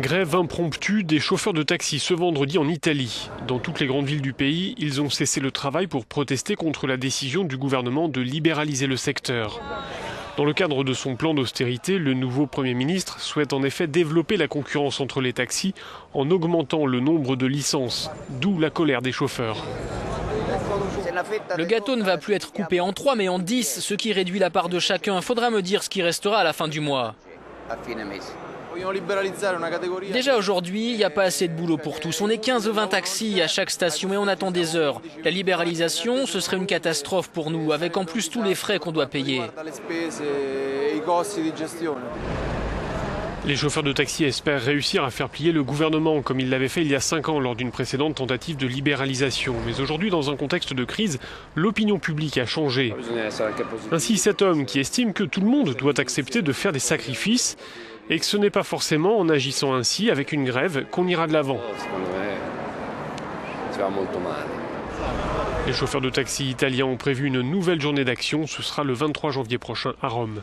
Grève impromptue des chauffeurs de taxi ce vendredi en Italie. Dans toutes les grandes villes du pays, ils ont cessé le travail pour protester contre la décision du gouvernement de libéraliser le secteur. Dans le cadre de son plan d'austérité, le nouveau Premier ministre souhaite en effet développer la concurrence entre les taxis en augmentant le nombre de licences, d'où la colère des chauffeurs. Le gâteau ne va plus être coupé en 3 mais en 10, ce qui réduit la part de chacun. Faudra me dire ce qui restera à la fin du mois. Déjà aujourd'hui, il n'y a pas assez de boulot pour tous. On est 15 ou 20 taxis à chaque station et on attend des heures. La libéralisation, ce serait une catastrophe pour nous, avec en plus tous les frais qu'on doit payer. Les chauffeurs de taxi espèrent réussir à faire plier le gouvernement, comme ils l'avaient fait il y a 5 ans lors d'une précédente tentative de libéralisation. Mais aujourd'hui, dans un contexte de crise, l'opinion publique a changé. Ainsi, cet homme qui estime que tout le monde doit accepter de faire des sacrifices et que ce n'est pas forcément en agissant ainsi, avec une grève, qu'on ira de l'avant. Les chauffeurs de taxi italiens ont prévu une nouvelle journée d'action. Ce sera le 23 janvier prochain à Rome.